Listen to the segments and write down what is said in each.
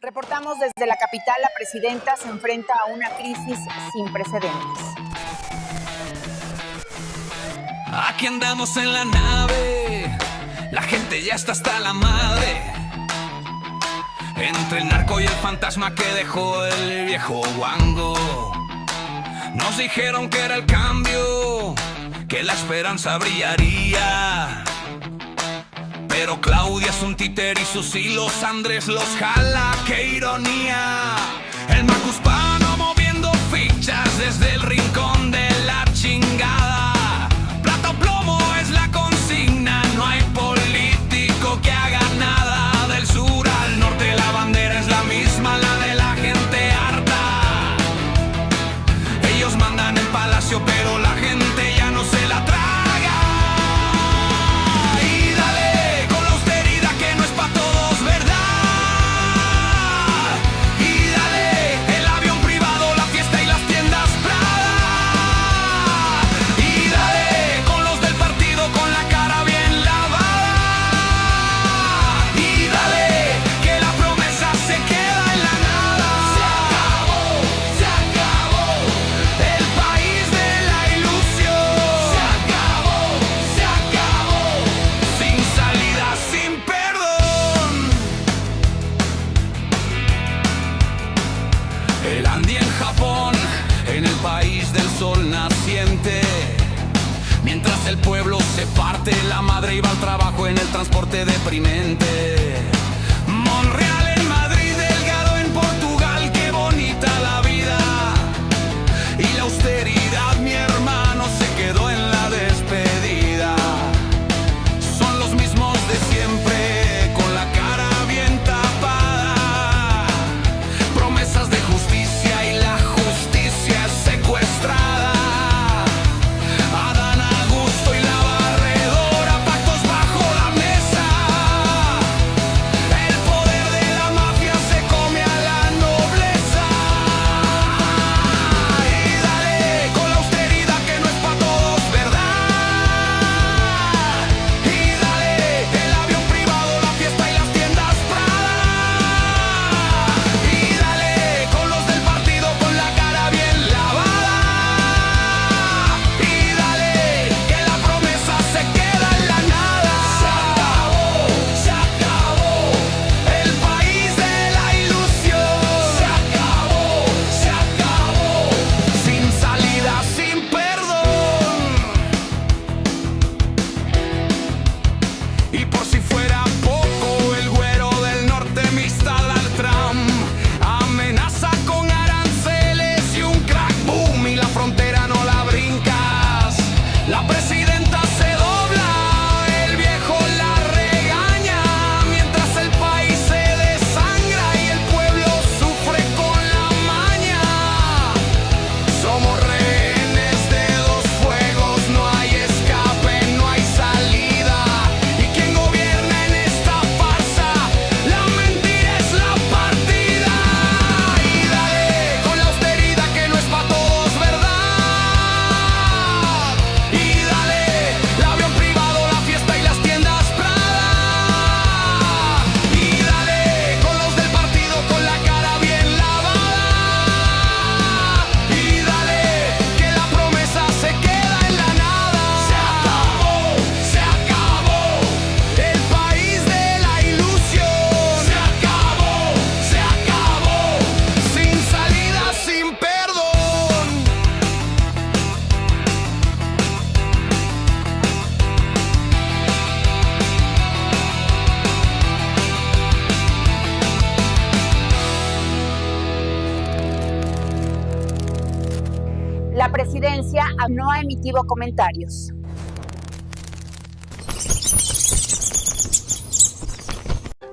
Reportamos desde la capital, la presidenta se enfrenta a una crisis sin precedentes. Aquí andamos en la nave, la gente ya está hasta la madre. Entre el narco y el fantasma que dejó el viejo guango. Nos dijeron que era el cambio, que la esperanza brillaría. Pero Claudia es un títer y sus hilos Andrés los jala, qué ironía. El macuspano moviendo fichas desde el rincón de la chingada. Plata o plomo es la consigna, no hay político que haga nada. Del sur al norte la bandera es la misma, la de la gente harta. Ellos mandan el palacio pero la gente ya no se la traga. El pueblo se parte, la madre iba al trabajo en el transporte deprimente. Monreal en Madrid, Delgado en Portugal, qué bonita la vida. Y la austeridad, mi hermano, se quedó en la despedida. Son los mismos de siempre, con la cara bien tapada. Promesas de justicia y la justicia es secuestrada. La presidencia no ha emitido comentarios.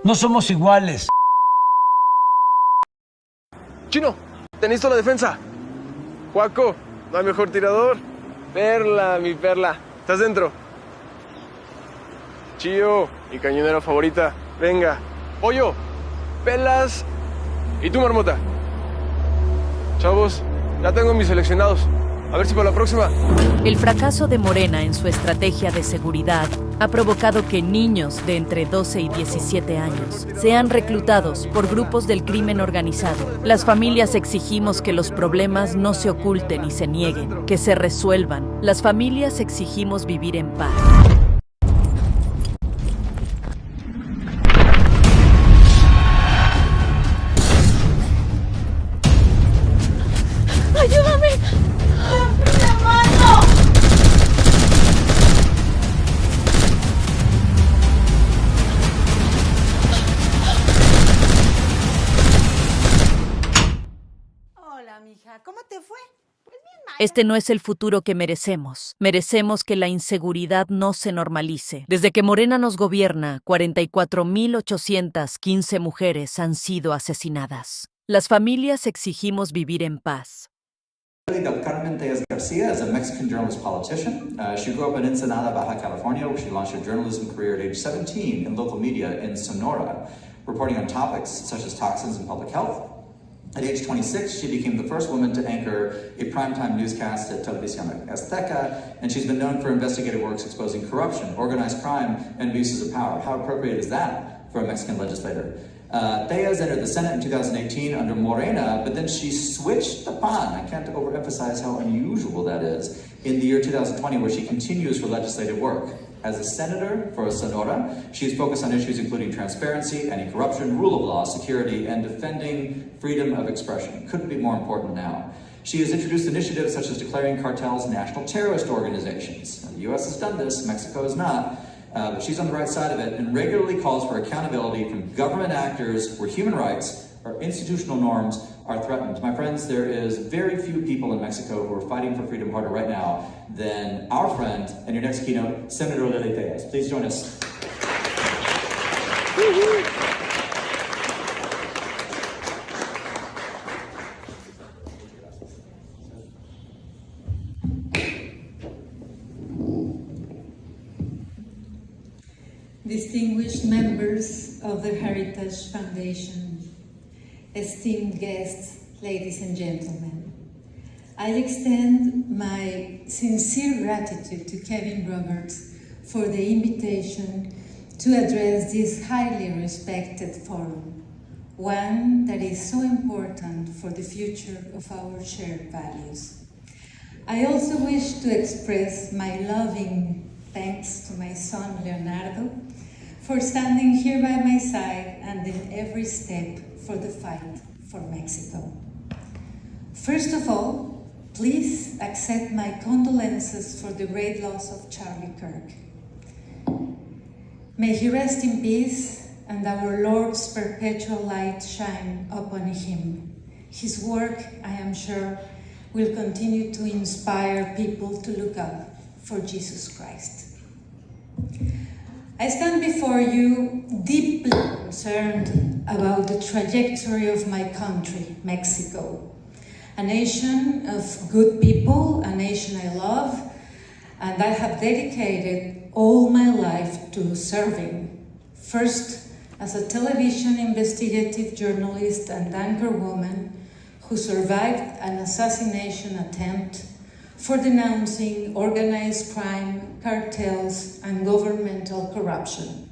No somos iguales. Chino, te necesito la defensa. Juaco, no hay mejor tirador. Perla, mi perla. ¿Estás dentro? Chío, mi cañonera favorita. Venga. Pollo, Pelas y tú, Marmota. Chavos, ya tengo mis seleccionados. A ver si para la próxima. El fracaso de Morena en su estrategia de seguridad ha provocado que niños de entre 12 y 17 años sean reclutados por grupos del crimen organizado. Las familias exigimos que los problemas no se oculten y se nieguen, que se resuelvan. Las familias exigimos vivir en paz. ¡Ayúdame! Hola, mija, ¿cómo te fue? Pues bien mal. Este no es el futuro que merecemos. Merecemos que la inseguridad no se normalice. Desde que Morena nos gobierna, 44,815 mujeres han sido asesinadas. Las familias exigimos vivir en paz. Carmen Tellez Garcia is a Mexican journalist politician. She grew up in Ensenada, Baja California, where she launched her journalism career at age 17 in local media in Sonora, reporting on topics such as toxins and public health. At age 26, she became the first woman to anchor a primetime newscast at Televisión Azteca, and she's been known for investigative works exposing corruption, organized crime, and abuses of power. How appropriate is that for a Mexican legislator? Tellez entered the Senate in 2018 under Morena, but then she switched the PAN. I can't overemphasize how unusual that is. In the year 2020, where she continues her legislative work. As a senator for Sonora, she is focused on issues including transparency, anti-corruption, rule of law, security, and defending freedom of expression. Couldn't be more important now. She has introduced initiatives such as declaring cartels national terrorist organizations. Now, the U.S. has done this, Mexico has not. But she's on the right side of it and regularly calls for accountability from government actors where human rights or institutional norms are threatened. My friends, there is very few people in Mexico who are fighting for freedom harder right now than our friend and your next keynote, Senator Lili Tellez. Please join us. Distinguished members of the Heritage Foundation, esteemed guests, ladies and gentlemen, I extend my sincere gratitude to Kevin Roberts for the invitation to address this highly respected forum, one that is so important for the future of our shared values. I also wish to express my loving thanks to my son Leonardo for standing here by my side and in every step for the fight for Mexico. First of all, please accept my condolences for the great loss of Charlie Kirk. May he rest in peace and our Lord's perpetual light shine upon him. His work, I am sure, will continue to inspire people to look up for Jesus Christ. I stand before you deeply concerned about the trajectory of my country, Mexico, a nation of good people, a nation I love, and I have dedicated all my life to serving. First, as a television investigative journalist and anchor woman who survived an assassination attempt for denouncing organized crime, cartels, and governmental corruption.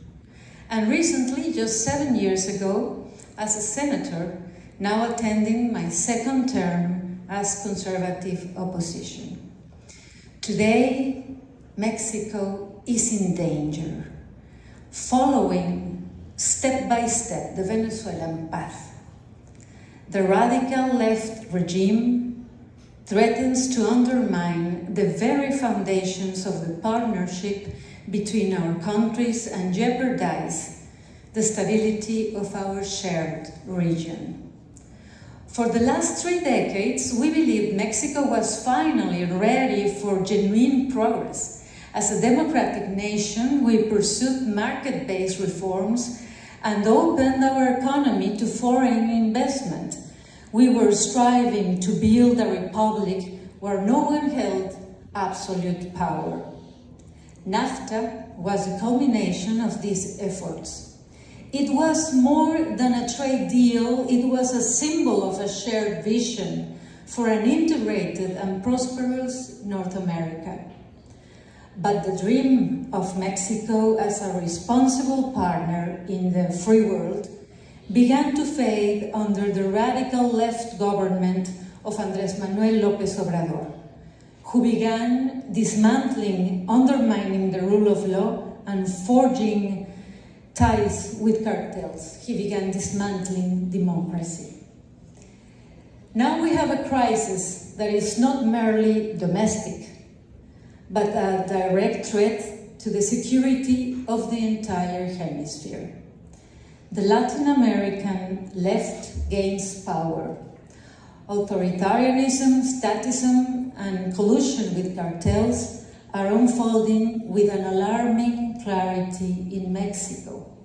And recently, just 7 years ago, as a senator, now attending my second term as conservative opposition. Today, Mexico is in danger, following step by step the Venezuelan path. The radical left regime threatens to undermine the very foundations of the partnership between our countries and jeopardize the stability of our shared region. For the last 3 decades, we believed Mexico was finally ready for genuine progress. As a democratic nation, we pursued market-based reforms and opened our economy to foreign investment. We were striving to build a republic where no one held absolute power. NAFTA was a culmination of these efforts. It was more than a trade deal, it was a symbol of a shared vision for an integrated and prosperous North America. But the dream of Mexico as a responsible partner in the free world began to fade under the radical left government of Andrés Manuel López Obrador, who began dismantling, undermining the rule of law and forging ties with cartels. He began dismantling democracy. Now we have a crisis that is not merely domestic, but a direct threat to the security of the entire hemisphere. The Latin American left gains power. Authoritarianism, statism, and collusion with cartels are unfolding with an alarming clarity in Mexico.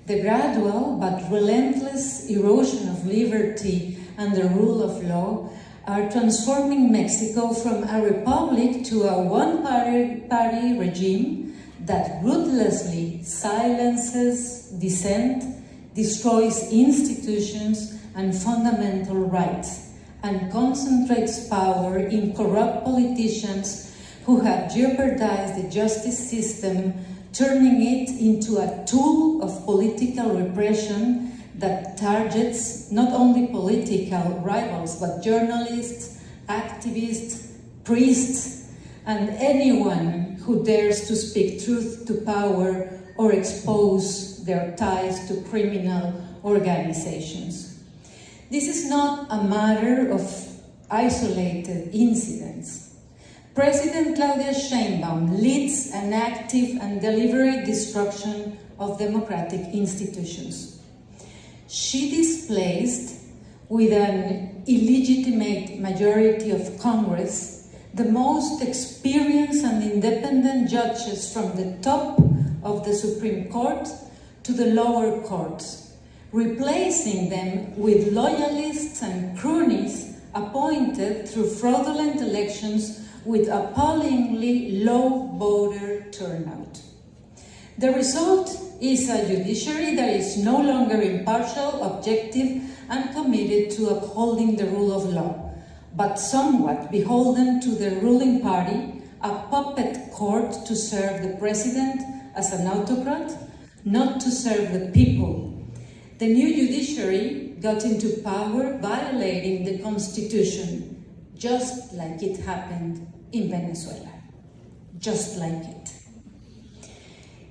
The gradual but relentless erosion of liberty and the rule of law are transforming Mexico from a republic to a one-party regime that ruthlessly silences dissent, destroys institutions and fundamental rights, and concentrates power in corrupt politicians who have jeopardized the justice system, turning it into a tool of political repression that targets not only political rivals, but journalists, activists, priests, and anyone who dares to speak truth to power or expose their ties to criminal organizations. This is not a matter of isolated incidents. President Claudia Sheinbaum leads an active and deliberate destruction of democratic institutions. She displaced, with an illegitimate majority of Congress, the most experienced and independent judges from the top of the Supreme Court to the lower courts, replacing them with loyalists and cronies appointed through fraudulent elections with appallingly low voter turnout. The result is a judiciary that is no longer impartial, objective, and committed to upholding the rule of law, but somewhat beholden to the ruling party, a puppet court to serve the president as an autocrat, not to serve the people. The new judiciary got into power violating the Constitution, just like it happened in Venezuela. Just like it.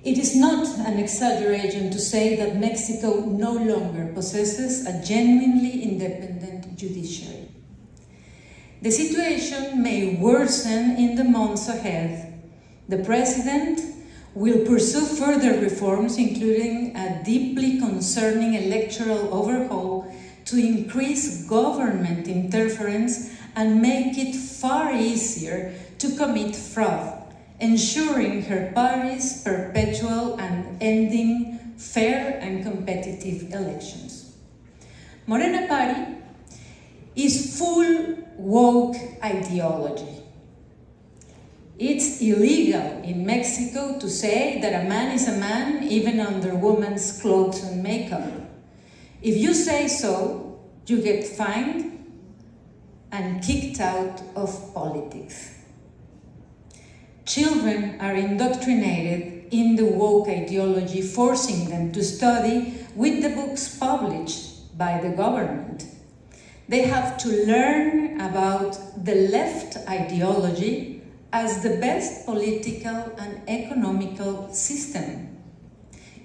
It is not an exaggeration to say that Mexico no longer possesses a genuinely independent judiciary. The situation may worsen in the months ahead. The president will pursue further reforms, including a deeply concerning electoral overhaul to increase government interference and make it far easier to commit fraud, ensuring her party's perpetual and ending fair and competitive elections. Morena Party is full woke ideology. It's illegal in Mexico to say that a man is a man even under woman's clothes and makeup. If you say so, you get fined and kicked out of politics. Children are indoctrinated in the woke ideology, forcing them to study with the books published by the government. They have to learn about the left ideology as the best political and economical system.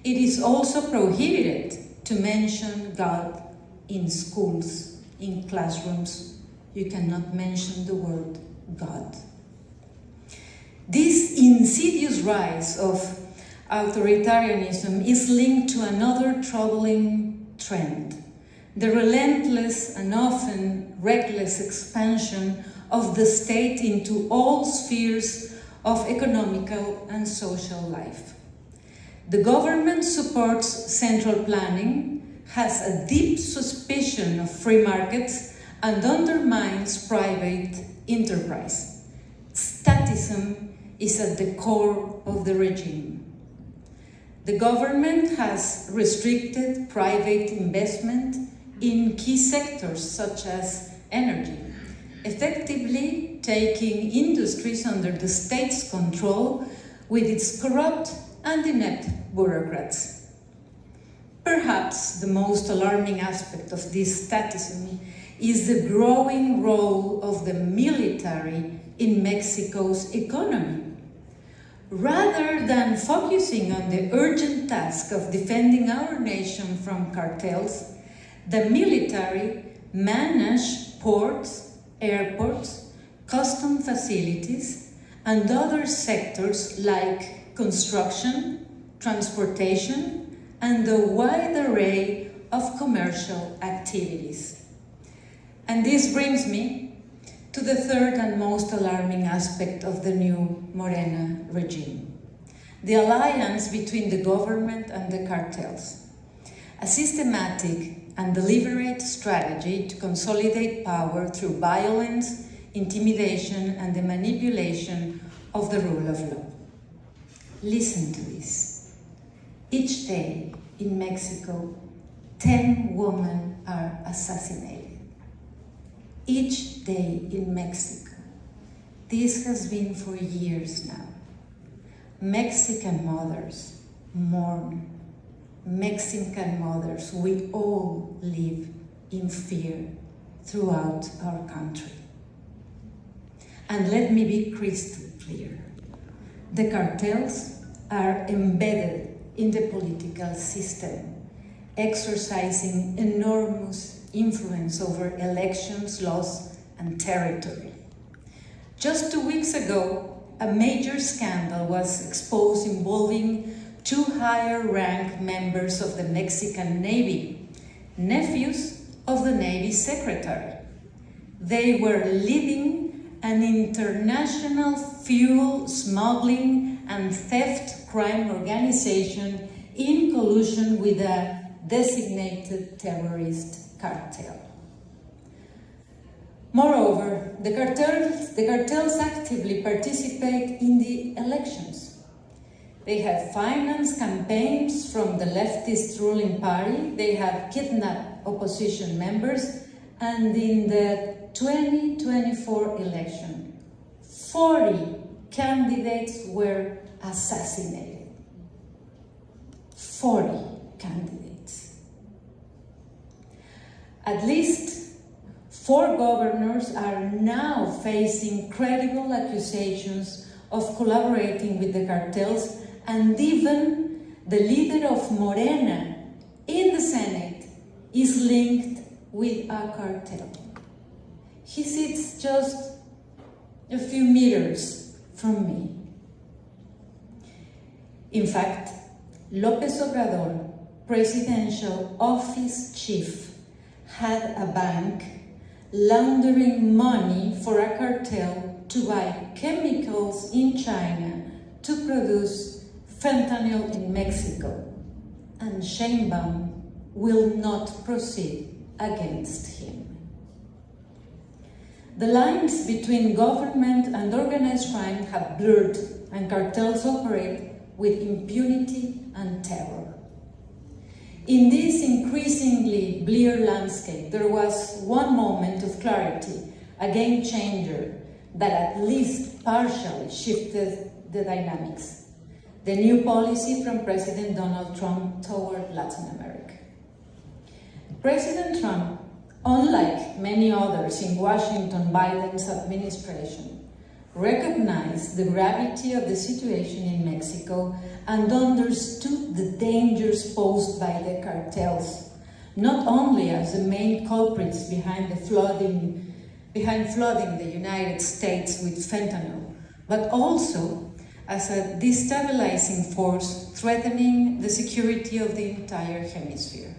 It is also prohibited to mention God in schools, in classrooms. You cannot mention the word God. This insidious rise of authoritarianism is linked to another troubling trend: the relentless and often reckless expansion of the state into all spheres of economical and social life. The government supports central planning, has a deep suspicion of free markets, and undermines private enterprise. Statism is at the core of the regime. The government has restricted private investment in key sectors such as energy, effectively taking industries under the state's control with its corrupt and inept bureaucrats. Perhaps the most alarming aspect of this statism is the growing role of the military in Mexico's economy. Rather than focusing on the urgent task of defending our nation from cartels, the military manage ports, airports, custom facilities, and other sectors like construction, transportation, and a wide array of commercial activities. And this brings me to the third and most alarming aspect of the new Morena regime, the alliance between the government and the cartels, a systematic and deliberate strategy to consolidate power through violence, intimidation, and the manipulation of the rule of law. Listen to this. Each day in Mexico, 10 women are assassinated. Each day in Mexico. This has been for years now. Mexican mothers mourn. Mexican mothers, we all live in fear throughout our country. And let me be crystal clear. The cartels are embedded in the political system, exercising enormous influence over elections, laws, and territory. Just 2 weeks ago, a major scandal was exposed involving 2 higher-ranked members of the Mexican Navy, nephews of the Navy Secretary. They were leading an international fuel smuggling and theft crime organization in collusion with a designated terrorist cartel. Moreover, the cartels actively participate in the elections. They have financed campaigns from the leftist ruling party, they have kidnapped opposition members, and in the 2024 election, 40 candidates were assassinated. 40 candidates. At least 4 governors are now facing credible accusations of collaborating with the cartels, and even the leader of Morena in the Senate is linked with a cartel. He sits just a few meters from me. In fact, López Obrador, presidential office chief, had a bank laundering money for a cartel to buy chemicals in China to produce fentanyl in Mexico, and Sheinbaum will not proceed against him. The lines between government and organized crime have blurred, and cartels operate with impunity and terror. In this increasingly blear landscape, there was one moment of clarity, a game changer that at least partially shifted the dynamics. The new policy from President Donald Trump toward Latin America. President Trump, unlike many others in Washington Biden's administration, recognized the gravity of the situation in Mexico and understood the dangers posed by the cartels, not only as the main culprits behind flooding the United States with fentanyl, but also as a destabilizing force threatening the security of the entire hemisphere.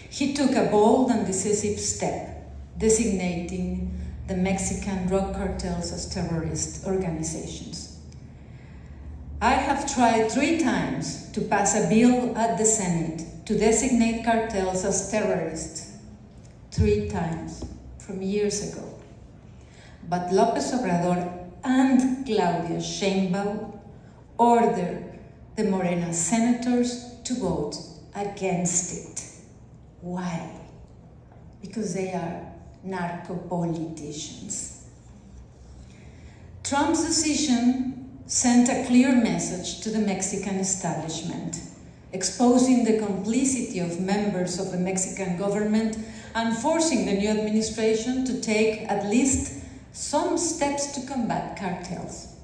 He took a bold and decisive step, designating the Mexican drug cartels as terrorist organizations. I have tried 3 times to pass a bill at the Senate to designate cartels as terrorists. 3 times, from years ago. But López Obrador and Claudia Sheinbaum ordered the Morena senators to vote against it. Why? Because they are narco-politicians. Trump's decision sent a clear message to the Mexican establishment, exposing the complicity of members of the Mexican government and forcing the new administration to take at least some steps to combat cartels.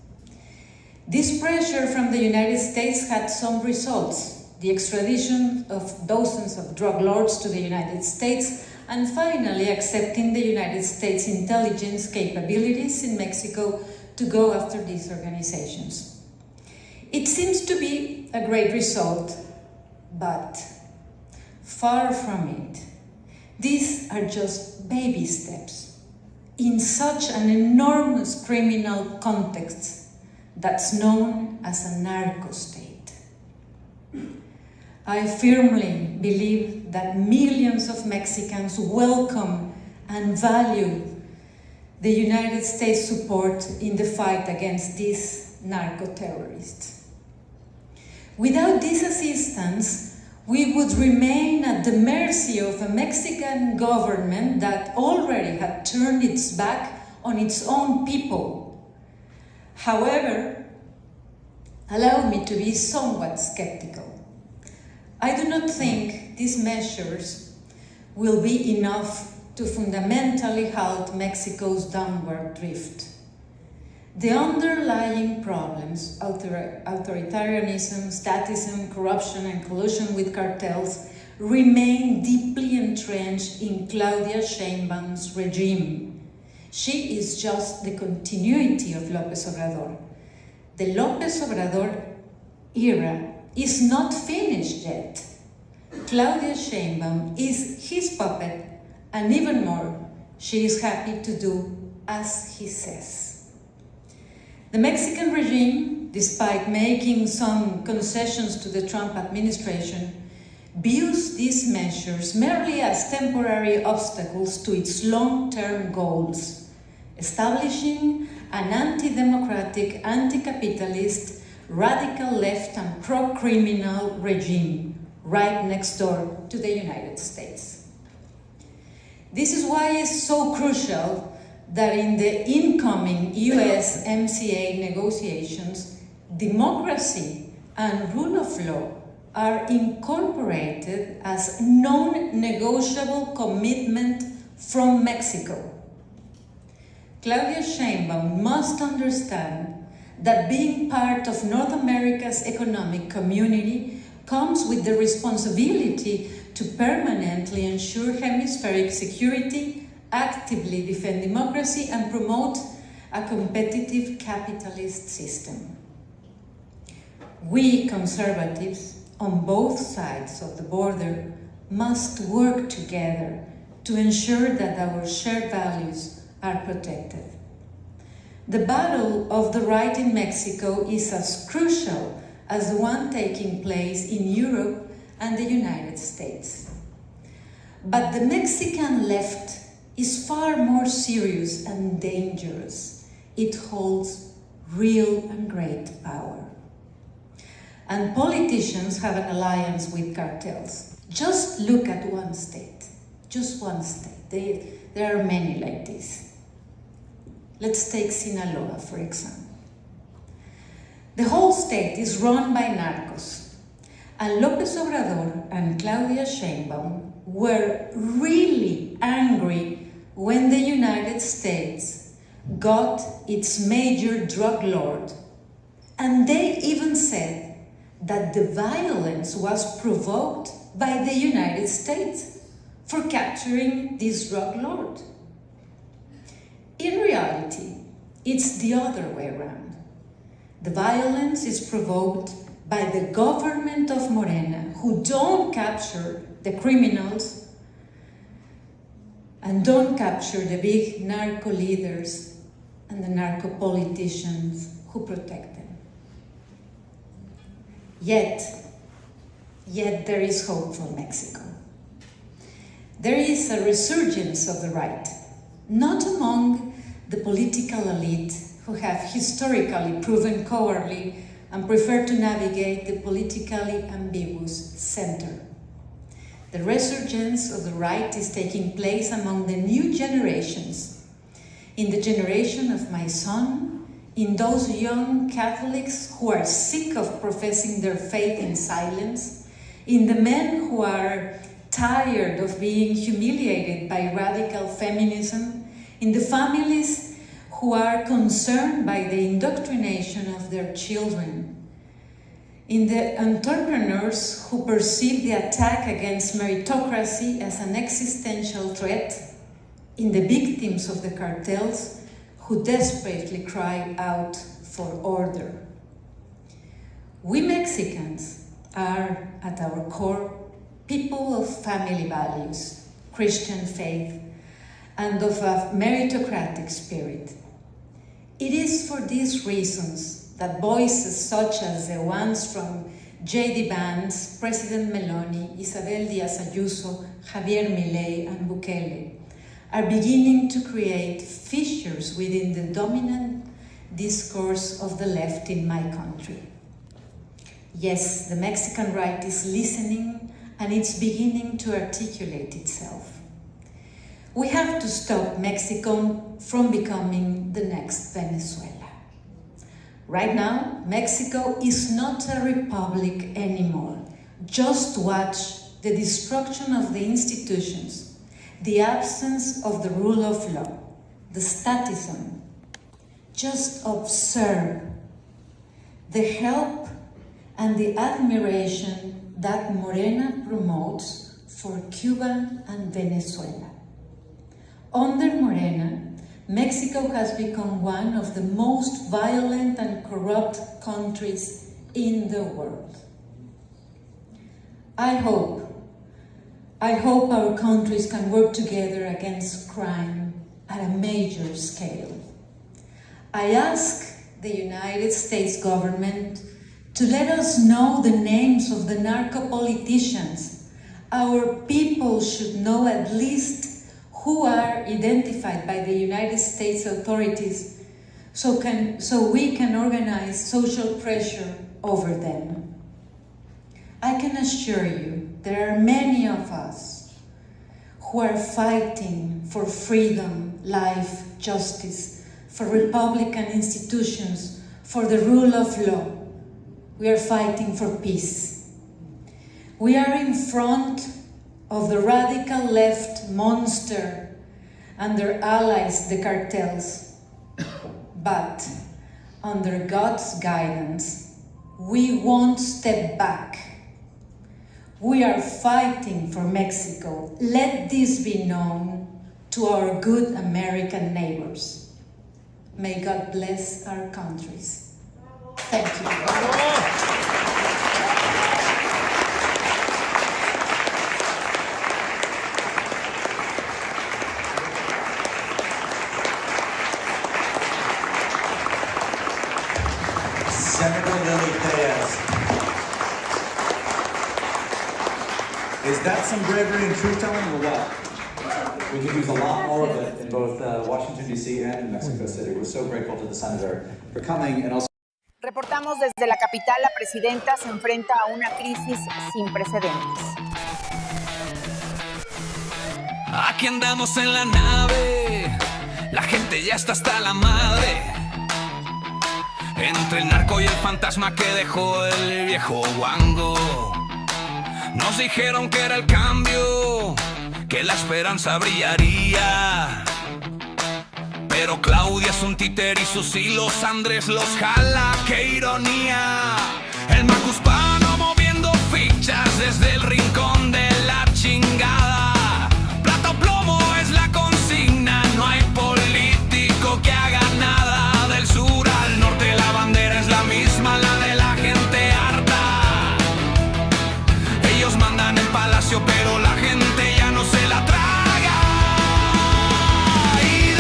This pressure from the United States had some results: the extradition of dozens of drug lords to the United States, and finally accepting the United States intelligence capabilities in Mexico to go after these organizations. It seems to be a great result, but far from it. These are just baby steps in such an enormous criminal context that's known as a narco state. I firmly believe that millions of Mexicans welcome and value the United States support in the fight against these narco-terrorists. Without this assistance, we would remain at the mercy of a Mexican government that already had turned its back on its own people. However, allow me to be somewhat skeptical. I do not think these measures will be enough to fundamentally halt Mexico's downward drift. The underlying problems, authoritarianism, statism, corruption, and collusion with cartels, remain deeply entrenched in Claudia Sheinbaum's regime. She is just the continuity of López Obrador. The López Obrador era is not finished yet. Claudia Sheinbaum is his puppet, and even more, she is happy to do as he says. The Mexican regime, despite making some concessions to the Trump administration, views these measures merely as temporary obstacles to its long-term goals, establishing an anti-democratic, anti-capitalist, radical left and pro-criminal regime right next door to the United States. This is why it's so crucial that in the incoming USA-MÉXICO negotiations, democracy and rule of law are incorporated as non-negotiable commitment from Mexico. Claudia Sheinbaum must understand that being part of North America's economic community comes with the responsibility to permanently ensure hemispheric security, actively defend democracy, and promote a competitive capitalist system. We conservatives on both sides of the border must work together to ensure that our shared values are protected. The battle of the right in Mexico is as crucial as the one taking place in Europe and the United States. But the Mexican left is far more serious and dangerous. It holds real and great power. And politicians have an alliance with cartels. Just look at one state, just one state. There are many like this. Let's take Sinaloa, for example. The whole state is run by narcos, and López Obrador and Claudia Sheinbaum were really angry when the United States got its major drug lord, and they even said that the violence was provoked by the United States for capturing this drug lord. In reality, it's the other way around. The violence is provoked by the government of Morena, who don't capture the criminals and don't capture the big narco leaders and the narco politicians who protect them. Yet there is hope for Mexico. There is a resurgence of the right, not among the political elite who have historically proven cowardly and prefer to navigate the politically ambiguous center. The resurgence of the right is taking place among the new generations. In the generation of my son, in those young Catholics who are sick of professing their faith in silence, in the men who are tired of being humiliated by radical feminism, in the families who are concerned by the indoctrination of their children, in the entrepreneurs who perceive the attack against meritocracy as an existential threat, in the victims of the cartels who desperately cry out for order. We Mexicans are, at our core, people of family values, Christian faith, and of a meritocratic spirit. It is for these reasons that voices such as the ones from J.D. Vance, President Meloni, Isabel Díaz Ayuso, Javier Milei, and Bukele are beginning to create fissures within the dominant discourse of the left in my country. Yes, the Mexican right is listening and it's beginning to articulate itself. We have to stop Mexico from becoming the next Venezuela. Right now, Mexico is not a republic anymore. Just watch the destruction of the institutions, the absence of the rule of law, the statism. Just observe the help and the admiration that Morena promotes for Cuba and Venezuela. Under Morena, Mexico has become one of the most violent and corrupt countries in the world. I hope our countries can work together against crime at a major scale. I ask the United States government to let us know the names of the narco-politicians. Our people should know at least who are identified by the United States authorities so we can organize social pressure over them. I can assure you there are many of us who are fighting for freedom, life, justice, for Republican institutions, for the rule of law. We are fighting for peace. We are in front of the radical left monster and their allies, the cartels. But under God's guidance, we won't step back. We are fighting for Mexico. Let this be known to our good American neighbors. May God bless our countries. Thank you. Senator Lily Reyes. Is that some bravery and truth-telling or what? We could use a lot more of it in both Washington, D.C. and in Mexico City. We're so grateful to the senator for coming and also... Reportamos desde la capital, la presidenta se enfrenta a una crisis sin precedentes. Aquí andamos en la nave, la gente ya está hasta la madre. Entre el narco y el fantasma que dejó el viejo guango. Nos dijeron que era el cambio, que la esperanza brillaría. Pero Claudia es un títer y sus hilos Andrés los jala, qué ironía. El macuspano moviendo fichas desde el rincón de la chingada. Plata o plomo es la consigna, no hay político que haga nada. Del sur al norte la bandera es la misma, la de la gente harta. Ellos mandan en palacio pero la gente ya no se la traga. Y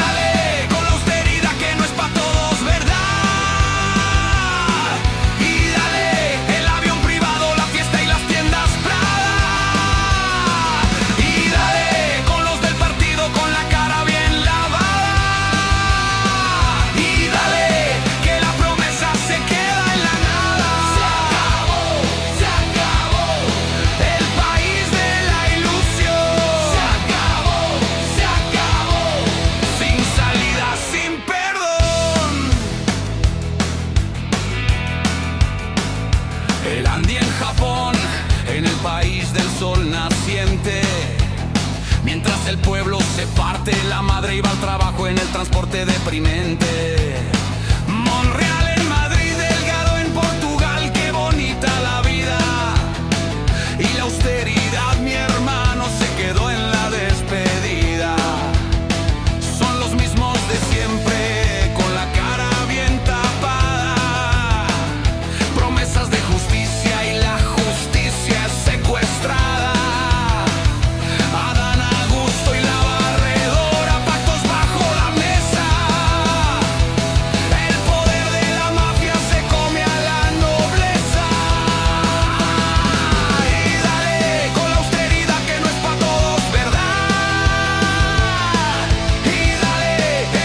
pueblo se parte. La madre iba al trabajo en el transporte deprimente. Monreal en Madrid, Delgado en Portugal, qué bonita la vida. Y la austeridad, mi hermano, se quedó en la despedida. Son los mismos de siempre, con la cara bien tapada. Promesas de justicia y la justicia es secuestrada. Adán Augusto y la barredora, pactos bajo la mesa. El poder de la mafia se come a la nobleza. Y dale con la austeridad que no es pa' todos, ¿verdad? Y dale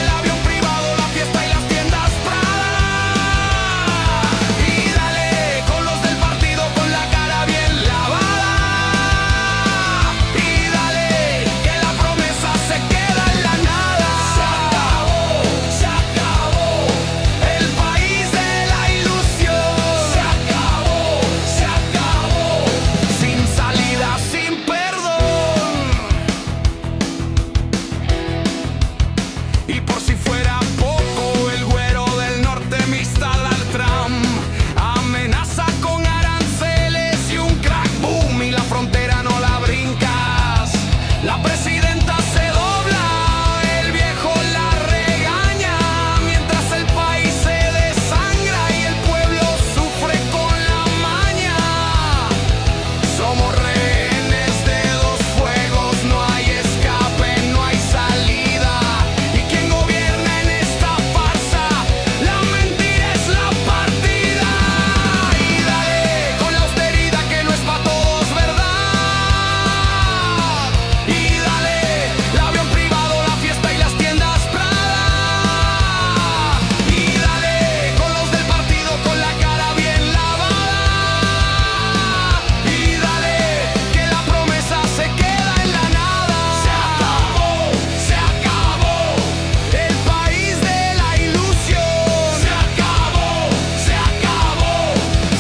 el avión privado, la fiesta y las tiendas Prada. Y dale con los del partido con la cara bien lavada. Y dale que la promesa se queda en la nada. Se acabó el país de la ilusión. Se acabó, sin salida, sin perdón. Y por si fuera poco, el güero del norte, Mr. Donald Trump, amenaza con aranceles y un crack boom, y la frontera no la brincas. La presidenta se dobla, el viejo la regaña, mientras el país se desangra y el pueblo sufre con la maña. Somos rehenes de dos fuegos, no hay escape, no hay salida. ¿Y quién gobierna en esta farsa? La mentira es la partida. Y dale con la austeridad que no es pa' todos, ¿verdad? Y dale el avión privado, la fiesta y las tiendas Prada. Y dale con los del partido con la cara bien lavada. Y dale que la promesa se queda en la nada. Se acabó el país de la ilusión. Se acabó,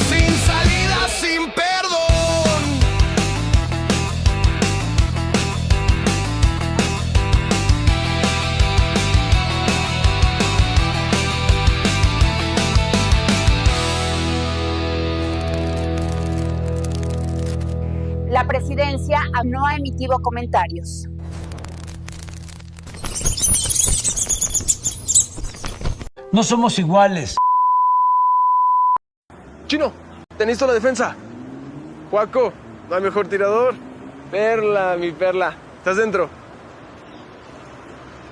sin salida, sin perdón. La presidencia no ha emitido comentarios. No somos iguales. Chino, te necesito la defensa. Juaco, no hay mejor tirador. Perla, mi perla. ¿Estás dentro?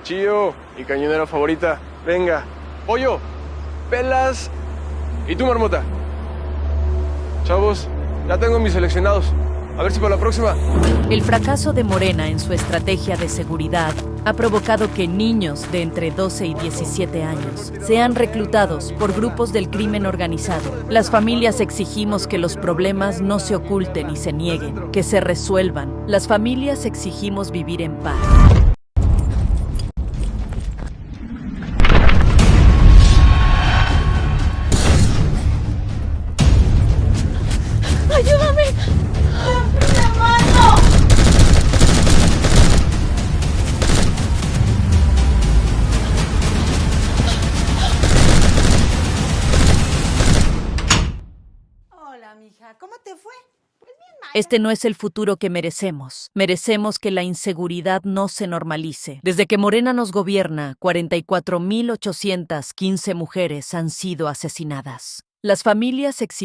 Chío, mi cañonera favorita. Venga. Pollo, pelas. ¿Y tú, marmota? Chavos, ya tengo mis seleccionados. A ver si para la próxima. El fracaso de Morena en su estrategia de seguridad ha provocado que niños de entre 12 y 17 años sean reclutados por grupos del crimen organizado. Las familias exigimos que los problemas no se oculten y se nieguen, que se resuelvan. Las familias exigimos vivir en paz. ¡Ayúdame! ¡La mano! Hola, mija, ¿cómo te fue? Pues bien mal. Este no es el futuro que merecemos. Merecemos que la inseguridad no se normalice. Desde que Morena nos gobierna, 44.815 mujeres han sido asesinadas. Las familias exigimos